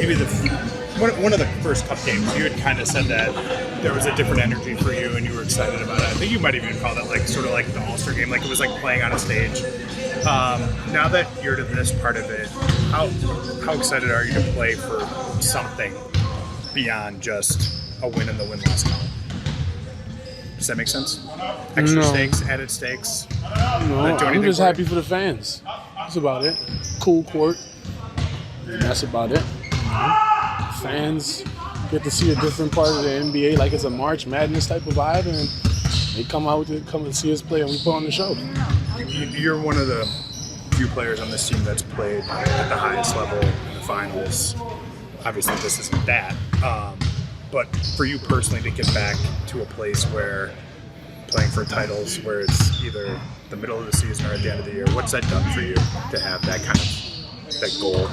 maybe one of the first cup games, you had kind of said that there was a different energy for you and you were excited about it. I think you might even call that like sort of like the All-Star game, like it was like playing on a stage. Now that you're to this part of it, how excited are you to play for something beyond just a win in the win-loss column? Does that make sense? Extra stakes, added stakes? No, I'm just happy for the fans. That's about it. Cool court. And that's about it. Fans get to see a different part of the NBA, like it's a March Madness type of vibe, and they come and see us play, and we put on the show. You're one of the few players on this team that's played at the highest level in the finals. Obviously, this isn't that. But for you personally to get back to a place where playing for titles, where it's either the middle of the season or at the end of the year, what's that done for you to have that kind of that goal?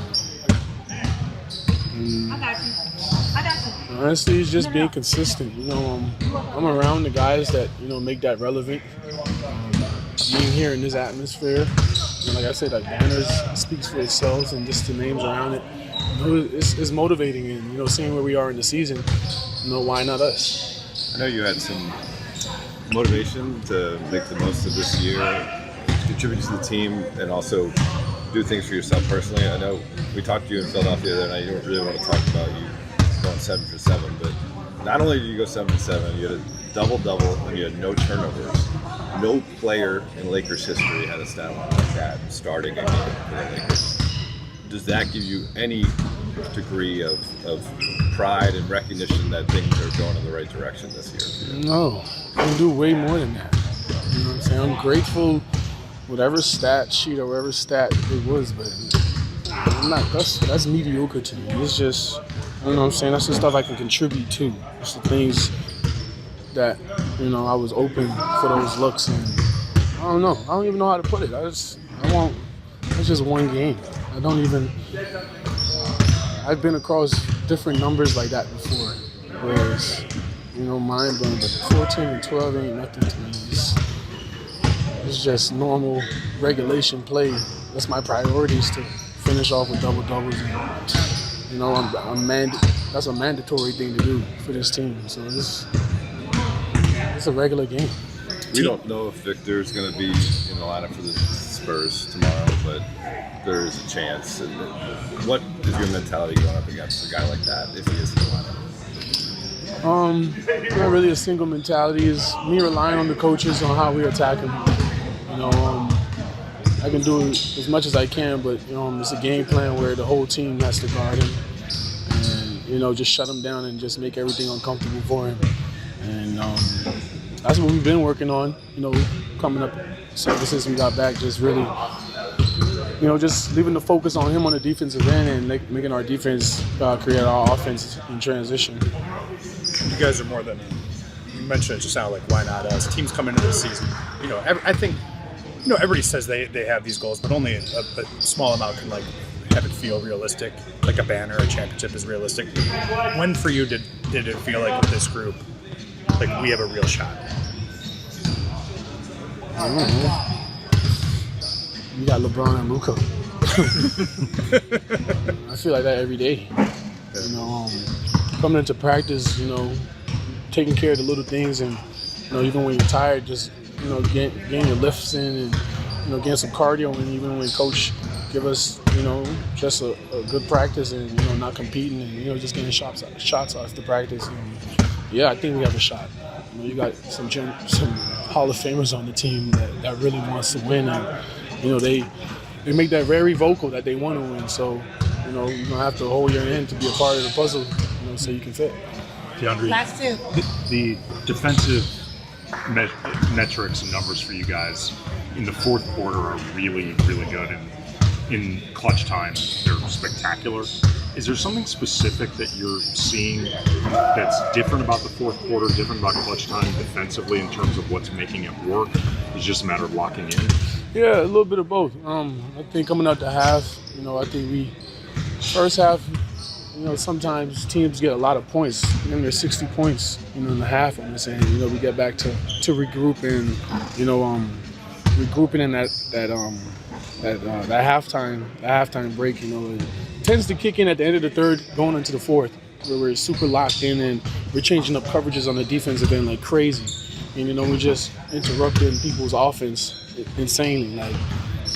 Honestly, it's just being consistent. I'm around the guys that make that relevant. Being here in this atmosphere, like I said, like banners speaks for itself, and just the names around it, it's motivating. And seeing where we are in the season, why not us? I know you had some motivation to make the most of this year, contribute to the team, and also do things for yourself personally. I know we talked to you in Philadelphia the other night. You don't really want to talk about you going 7 for 7, but not only did you go 7 for 7, you had a double-double and you had no turnovers. No player in Lakers history had a stat line like that starting a game for the Lakers. Does that give you any degree of pride and recognition that things are going in the right direction this year? No, I can do way more than that. You know what I'm saying? I'm grateful, whatever stat sheet or whatever stat it was, but I'm not. That's mediocre to me. It's just, you know what I'm saying? That's the stuff I can contribute to. It's the things that I was open for those looks, and I don't know. I don't even know how to put it. It's just one game. I've been across different numbers like that before, whereas, mind blowing, but 14 and 12 ain't nothing to me. It's just normal regulation play. That's my priority, is to finish off with double doubles, and that's a mandatory thing to do for this team. So it's a regular game. We don't know if Victor's going to be in the lineup for the Spurs tomorrow, but there is a chance. And what is your mentality going up against a guy like that if he is in the lineup? Not really a single mentality. It's me relying on the coaches on how we attack him. I can do as much as I can, but it's a game plan where the whole team has to guard him and just shut him down and just make everything uncomfortable for him. And that's what we've been working on. Coming up since we got back, just really, just leaving the focus on him on the defensive end and making our defense create our offense in transition. You guys are more than. You mentioned it just now, like why not us? Teams come into this season. I think. Everybody says they have these goals, but only a small amount can have it feel realistic. Like a banner, a championship is realistic. When for you did it feel like with this group, like we have a real shot? I don't know. You got LeBron and Luka. I feel like that every day. Coming into practice, taking care of the little things, and even when you're tired, just getting your lifts in and getting some cardio, and even when coach give us just a good practice and not competing and just getting shots off the practice. And, I think we have a shot. You got some Hall of Famers on the team that really wants to win, and they make that very vocal that they want to win. So you're gonna have to hold your end to be a part of the puzzle, so you can fit. DeAndre, Last two. The defensive metrics and numbers for you guys in the fourth quarter are really, really good, and in clutch time they're spectacular. Is there something specific that you're seeing that's different about the fourth quarter, different about clutch time defensively in terms of what's making it work? It's just a matter of locking in? Yeah, a little bit of both. I think coming out the half, I think we first half, sometimes teams get a lot of points. There's 60 points, in the half. I'm just saying, we get back to regroup and, regrouping in that halftime break, and tends to kick in at the end of the third, going into the fourth, where we're super locked in and we're changing up coverages on the defensive end like crazy. And, you know, we're just interrupting people's offense insanely. Like,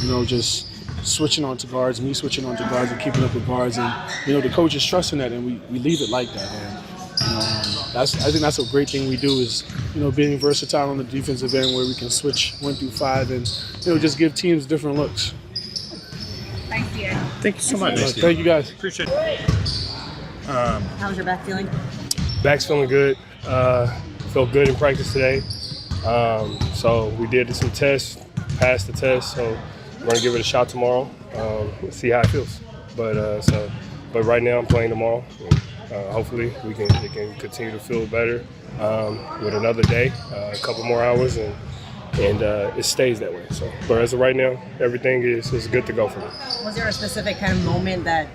you know, just switching onto guards, me switching onto guards and keeping up with guards. And, you know, the coach is trusting that, and we leave it like that. And, you know, I think that's a great thing we do is, you know, being versatile on the defensive end where we can switch 1 through 5 and, you know, just give teams different looks. Thanks, Dean. Thank you so much. Thank you, guys. Appreciate it. How's your back feeling? Back's feeling good. Felt good in practice today. So we did some tests, passed the test. So we're gonna give it a shot tomorrow. See how it feels. But right now I'm playing tomorrow. Hopefully it can continue to feel better with another day, a couple more hours, and it stays that way. So, but as of right now, everything is good to go for me. Was there a specific kind of moment that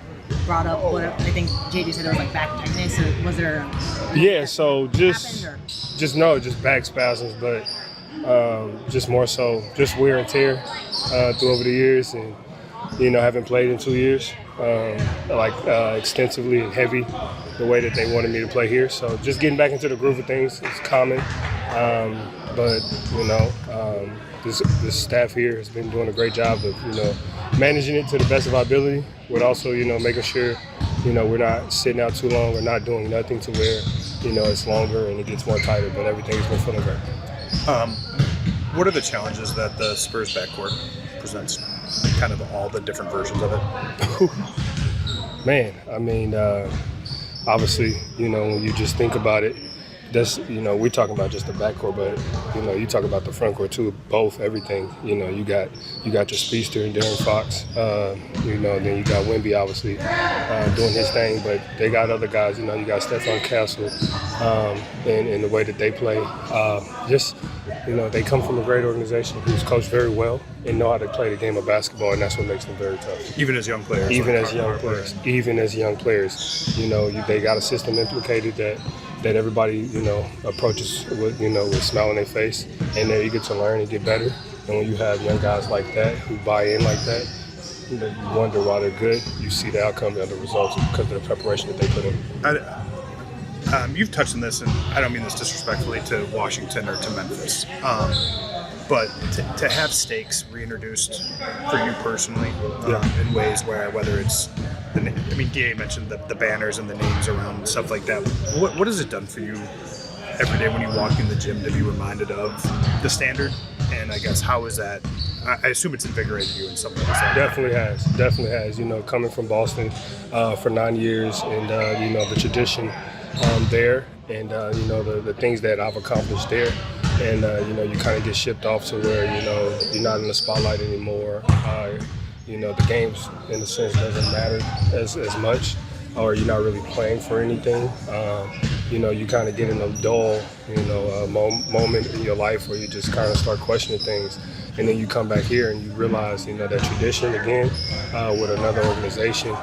brought up what I think JJ said it was like back tightness, or was there? Yeah, so just just back spasms, but just more so just wear and tear through over the years, and you know, having played in 2 years, extensively and heavy, the way that they wanted me to play here. So just getting back into the groove of things is common, but you know, this staff here has been doing a great job of, you know, managing it to the best of our ability, with also, you know, making sure, you know, we're not sitting out too long or not doing nothing to where, you know, it's longer and it gets more tighter, but everything's been feeling great. What are the challenges that the Spurs backcourt presents? Kind of all the different versions of it. Man, I mean, obviously, you know, when you just think about it, that's, you know, we're talking about just the backcourt, but, you know, you talk about the front court too, both, everything. You know, you got your speedster and Darren Fox, you know, then you got Wemby, obviously, doing his thing, but they got other guys, you know, you got Stephon Castle, and the way that they play. Just, you know, they come from a great organization who's coached very well and know how to play the game of basketball, and that's what makes them very tough. Even as young players. Even as young players, you know, they got a system implicated that everybody, you know, approaches with, you know, with a smile on their face, and they're eager to learn and get better. And when you have young guys like that who buy in like that, you know, you wonder why they're good. You see the outcome and the results because of the preparation that they put in. You've touched on this, and I don't mean this disrespectfully to Washington or to Memphis, but to have stakes reintroduced for you personally in ways whether it's, DA mentioned the banners and the names around and stuff like that. What has it done for you every day when you walk in the gym to be reminded of the standard? And I guess how is that? I assume it's invigorated you in some ways. Definitely has. You know, coming from Boston for 9 years, and you know, the tradition there, and you know, the things that I've accomplished there, and you know, you kind of get shipped off to where, you know, you're not in the spotlight anymore. You know, the games, in a sense, doesn't matter as much, or you're not really playing for anything. You know, you kind of get in a dull, you know, moment in your life where you just kind of start questioning things. And then you come back here and you realize, you know, that tradition again with another organization,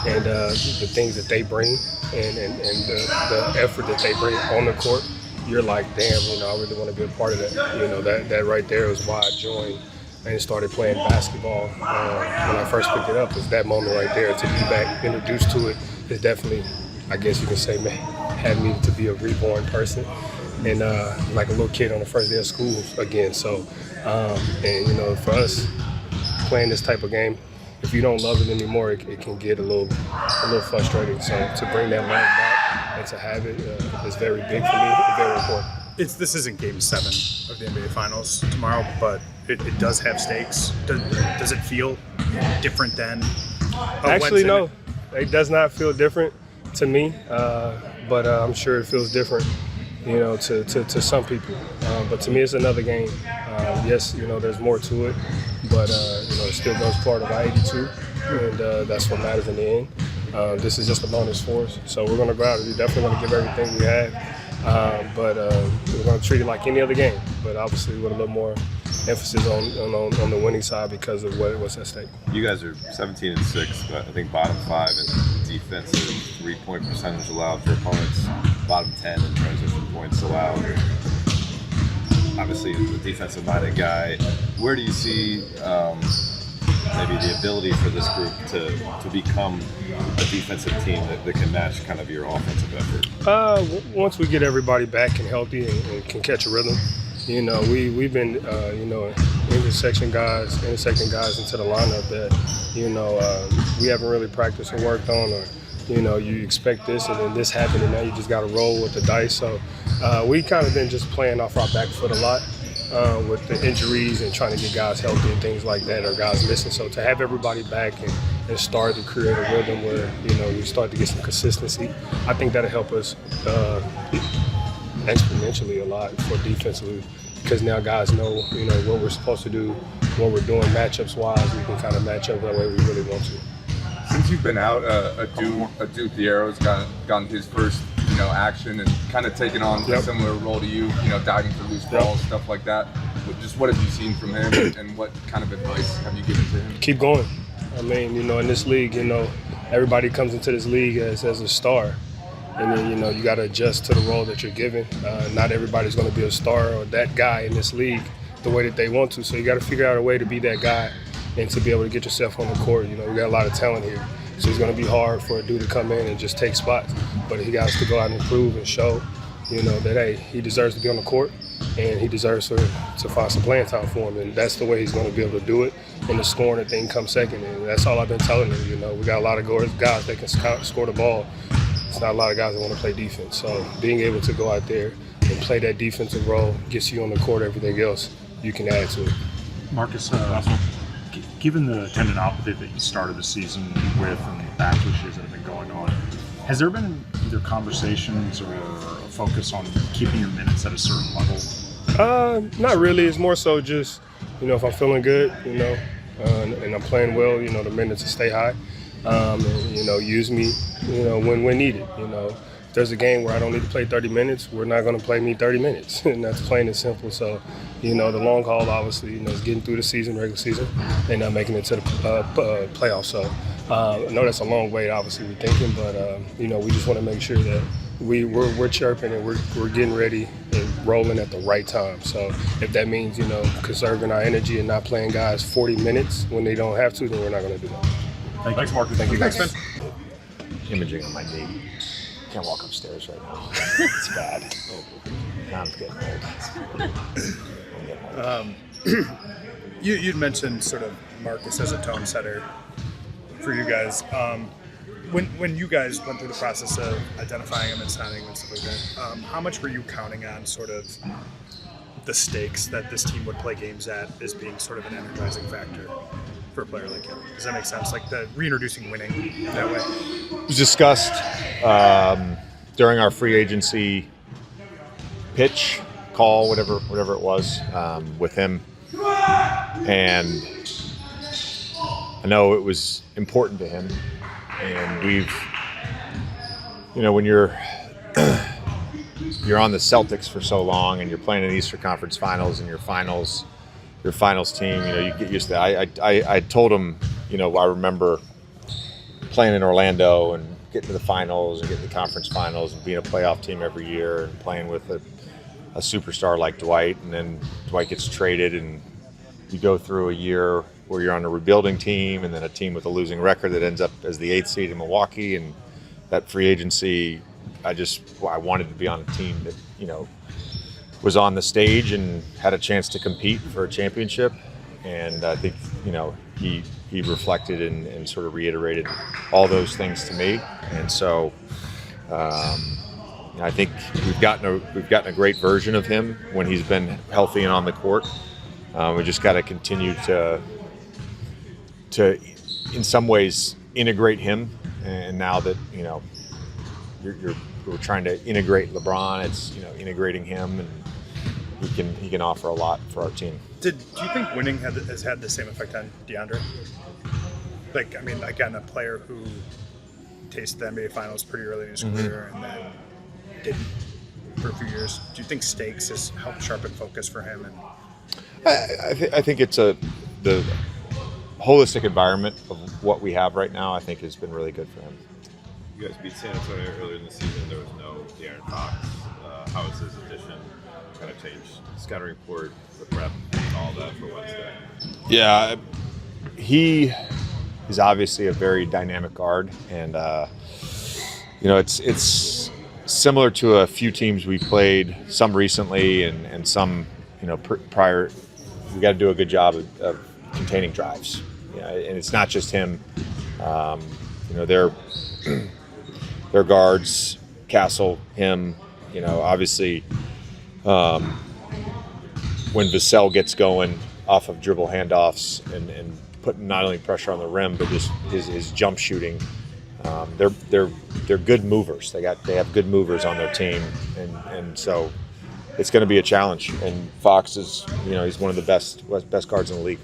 and the things that they bring, and the effort that they bring on the court. You're like, damn, you know, I really want to be a part of that. You know, that right there is why I joined and started playing basketball when I first picked it up. Is that moment right there. To be back introduced to it is definitely, I guess you can say, had me to be a reborn person, and like a little kid on the first day of school again. So, and you know, for us playing this type of game, if you don't love it anymore, it can get a little frustrating. So to bring that love back and to have it is very big for me and very important. This isn't Game 7 of the NBA Finals tomorrow, but it does have stakes. Does it feel different than Actually, no. It does not feel different to me, but I'm sure it feels different, you know, to some people. But to me, it's another game. Yes, you know, there's more to it, but, you know, it still goes part of I-82, and that's what matters in the end. This is just a bonus for us, so we're going to go out and we're definitely going to give everything we have. But we're going to treat it like any other game, but obviously with a little more emphasis on the winning side because of what's at stake. You guys are 17-6, but I think bottom 5 in defensive 3-point percentage allowed for opponents, bottom 10 in transition points allowed. Obviously, the defensive-minded guy. Where do you see maybe the ability for this group to become a defensive team that can match kind of your offensive effort? Once we get everybody back and healthy and can catch a rhythm, we've been intersecting guys into the lineup that we haven't really practiced or worked on, or you expect this and then this happened and now you just got to roll with the dice. So we kind of been just playing off our back foot a lot with the injuries and trying to get guys healthy and things like that, or guys missing. So to have everybody back and start to create a rhythm where we start to get some consistency, I think that'll help us exponentially a lot for defensively, because now guys know what we're supposed to do, what we're doing matchups wise. We can kind of match up that way we really want to. Since you've been out, a Duke Diero's gotten his first action and kind of taken on a similar role to you, diving for loose balls, stuff like that. But just what have you seen from him, and what kind of advice have you given to him? Keep going. I mean, in this league, everybody comes into this league as a star. And then, you got to adjust to the role that you're given. Not everybody's going to be a star or that guy in this league the way that they want to. So you got to figure out a way to be that guy and to be able to get yourself on the court. We got a lot of talent here. So it's going to be hard for a dude to come in and just take spots. But he got to go out and improve and show, that, hey, he deserves to be on the court and he deserves to find some playing time for him. And that's the way he's going to be able to do it. And the scoring thing comes second. And that's all I've been telling him. We got a lot of guys that can score the ball. It's not a lot of guys that want to play defense. So being able to go out there and play that defensive role gets you on the court. Everything else you can add to it. Marcus, given the tendinopathy that you started the season with and the back issues that have been going on, has there been either conversations or a focus on keeping your minutes at a certain level? Not really. It's more so just, if I'm feeling good, and I'm playing well, the minutes will stay high. And, use me, when needed. If there's a game where I don't need to play 30 minutes, we're not going to play me 30 minutes. And that's plain and simple. So, the long haul, obviously, is getting through the season, regular season, and not making it to the playoffs. So I know that's a long way, obviously, we're thinking, but, we just want to make sure that we're chirping and we're getting ready and rolling at the right time. So if that means, conserving our energy and not playing guys 40 minutes when they don't have to, then we're not going to do that. Thanks, Marcus. Thank you, guys. Thanks, man. Imaging on my knee. Can't walk upstairs right now. It's bad. Now I'm getting old. You'd mentioned sort of Marcus as a tone setter for you guys. When you guys went through the process of identifying him and signing him and stuff like that, how much were you counting on sort of the stakes that this team would play games at as being sort of an energizing factor for a player like him? Does that make sense? Like the reintroducing winning that way? It was discussed during our free agency pitch, call, whatever it was, with him. And I know it was important to him. And we've, when you're on the Celtics for so long and you're playing in the Eastern Conference Finals and your finals team, you get used to that. I told him, I remember playing in Orlando and getting to the finals and getting to the conference finals and being a playoff team every year and playing with a superstar like Dwight, and then Dwight gets traded and you go through a year where you're on a rebuilding team and then a team with a losing record that ends up as the 8th seed in Milwaukee. And that free agency, I wanted to be on a team that, was on the stage and had a chance to compete for a championship. And I think, he reflected and sort of reiterated all those things to me. And so I think we've gotten a great version of him when he's been healthy and on the court. We just got to continue to in some ways integrate him. And now that we're trying to integrate LeBron, it's integrating him, and he can offer a lot for our team. Do you think winning has had the same effect on DeAndre? Again, a player who tasted the NBA Finals pretty early in his career and then didn't for a few years. Do you think stakes has helped sharpen focus for him? I think it's the holistic environment of what we have right now, I think, has been really good for him. You guys beat San Antonio earlier in the season. There was no De'Aaron Fox. How has his addition kind of changed? Scouting report, the prep, all that for Wednesday. Yeah, he is obviously a very dynamic guard, and it's similar to a few teams we played, some recently and some prior. We got to do a good job of containing drives, and it's not just him. Their guards, Castle, him. Obviously, when Vassell gets going off of dribble handoffs and putting not only pressure on the rim but just his jump shooting. They're good movers. They have good movers on their team, and so it's going to be a challenge. And Fox is, he's one of the best guards in the league.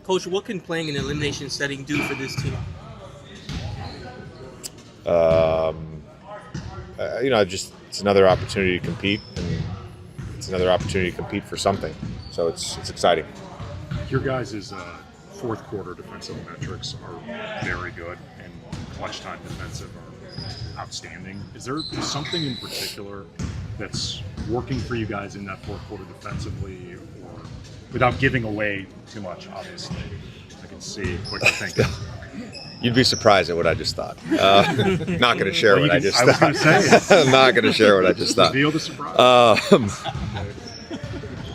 Coach, what can playing in an elimination setting do for this team? It's another opportunity to compete, and it's another opportunity to compete for something. So it's exciting. Your guys' fourth quarter defensive metrics are very good, and clutch time defensive are outstanding. Is there something in particular that's working for you guys in that fourth quarter defensively, or without giving away too much? Obviously, I can see what you're thinking. You'd be surprised at what I just thought. Not going to share what I just thought. I was going to say. I'm not going to share what I just thought. Reveal the surprise.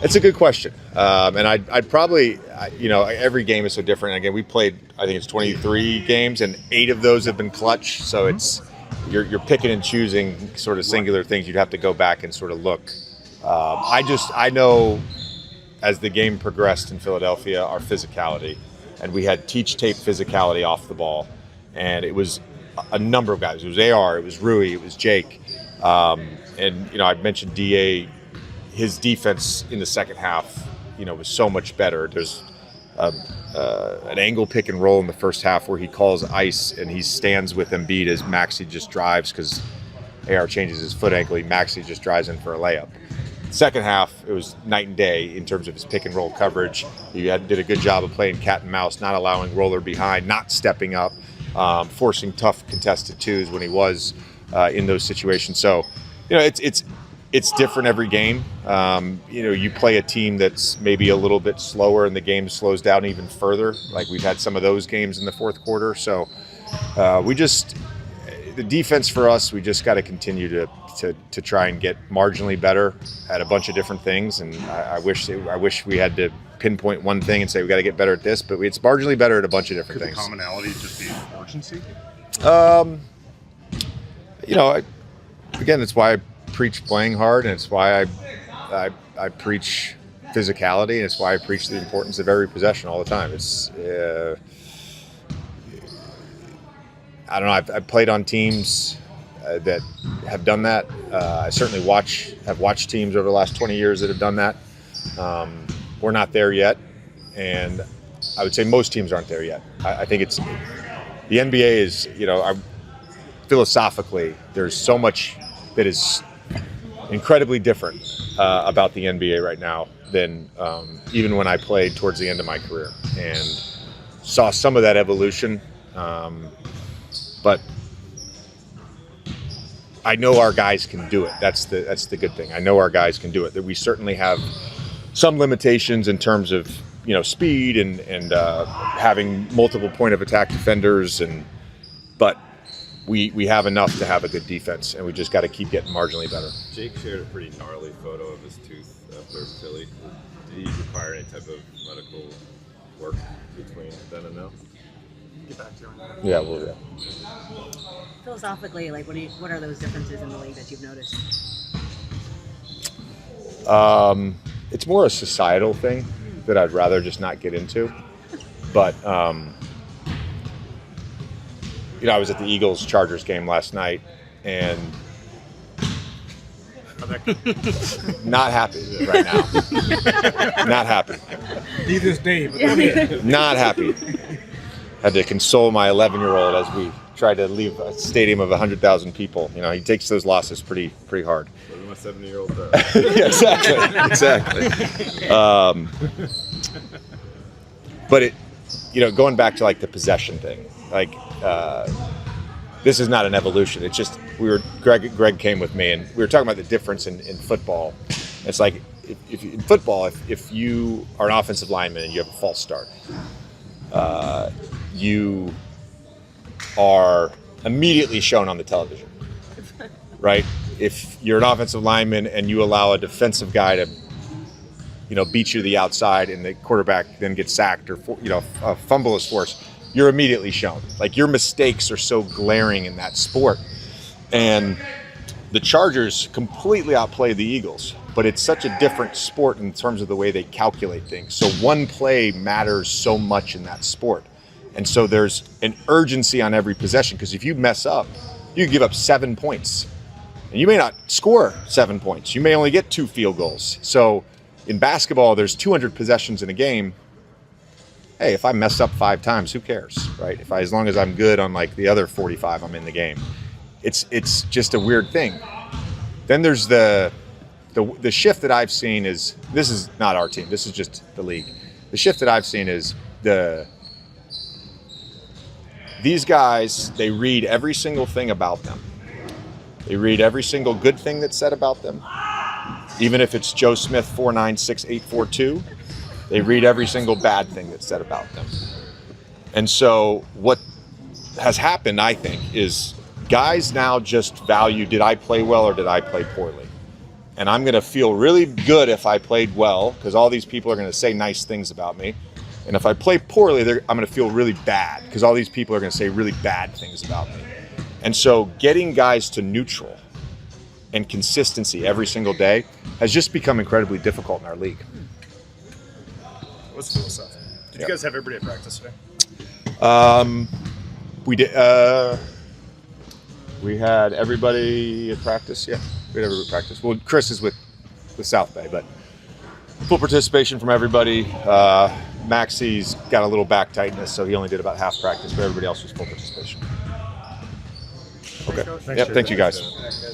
It's a good question. And I'd probably, every game is so different. Again, we played, I think it's 23 games, and 8 of those have been clutch. So it's you're picking and choosing sort of singular things. You'd have to go back and sort of look. I know as the game progressed in Philadelphia, our physicality, and we had teach tape physicality off the ball, and it was a number of guys. It was AR, it was Rui, it was Jake, and I mentioned DA. His defense in the second half, was so much better. There's an angle pick and roll in the first half where he calls ice and he stands with Embiid as Maxey just drives because AR changes his foot ankle. Maxey just drives in for a layup. Second half, it was night and day in terms of his pick and roll coverage. He did a good job of playing cat and mouse, not allowing roller behind, not stepping up, forcing tough contested twos when he was in those situations. So, it's different every game. You play a team that's maybe a little bit slower and the game slows down even further. Like we've had some of those games in the fourth quarter. So the defense for us, we just got to continue to try and get marginally better at a bunch of different things. And I wish we had to pinpoint one thing and say we got to get better at this, but it's marginally better at a bunch of different things. Could the commonality just be urgency? Again, that's why I preach playing hard, and it's why I preach physicality, and it's why I preach the importance of every possession all the time. It's I don't know. I've played on teams that have done that. I certainly have watched teams over the last 20 years that have done that. We're not there yet, and I would say most teams aren't there yet. I think it's the NBA is, philosophically, there's so much that is incredibly different about the NBA right now than even when I played towards the end of my career, and saw some of that evolution. But I know our guys can do it. That's the good thing. I know our guys can do it. That we certainly have some limitations in terms of speed and having multiple point of attack defenders, but we have enough to have a good defense, and we just got to keep getting marginally better. Jake shared a pretty gnarly photo of his tooth after Philly. Did he require any type of medical work between then and now? Get back to him. Yeah, well, yeah. Philosophically, what are those differences in the league that you've noticed? It's more a societal thing that I'd rather just not get into. But, I was at the Eagles-Chargers game last night, and not happy right now. Not happy. Be this day, but go ahead. Not happy. Had to console my 11-year-old as we tried to leave a stadium of 100,000 people. He takes those losses pretty hard. What did my 7-year-old do? Yeah, exactly. But it, going back to the possession thing, this is not an evolution. It's just Greg came with me, and we were talking about the difference in football. It's like in football, if you are an offensive lineman and you have a false start, you are immediately shown on the television, right? If you're an offensive lineman and you allow a defensive guy to, beat you to the outside and the quarterback then gets sacked or, a fumble is forced, you're immediately shown. Like, your mistakes are so glaring in that sport. And the Chargers completely outplayed the Eagles, but it's such a different sport in terms of the way they calculate things. So one play matters so much in that sport. And so there's an urgency on every possession, because if you mess up, you give up 7 points. And you may not score 7 points. You may only get 2 field goals. So in basketball, there's 200 possessions in a game. Hey, if I mess up 5 times, who cares, right? As long as I'm good on like the other 45, I'm in the game. It's just a weird thing. Then there's the shift that I've seen is, this is not our team, this is just the league. The shift that I've seen is these guys, they read every single thing about them. They read every single good thing that's said about them. Even if it's Joe Smith 496-842, they read every single bad thing that's said about them. And so what has happened, I think, is guys now just value, did I play well or did I play poorly? And I'm going to feel really good if I played well, because all these people are going to say nice things about me. And if I play poorly, I'm going to feel really bad, because all these people are going to say really bad things about me. And so getting guys to neutral and consistency every single day has just become incredibly difficult in our league. What's cool stuff? Did you guys have everybody at practice today? We did. We had everybody at practice. Yeah, we had everybody at practice. Well, Chris is with South Bay, but full participation from everybody. Maxi's got a little back tightness, so he only did about half practice, but everybody else was full participation. Okay. Thank you guys.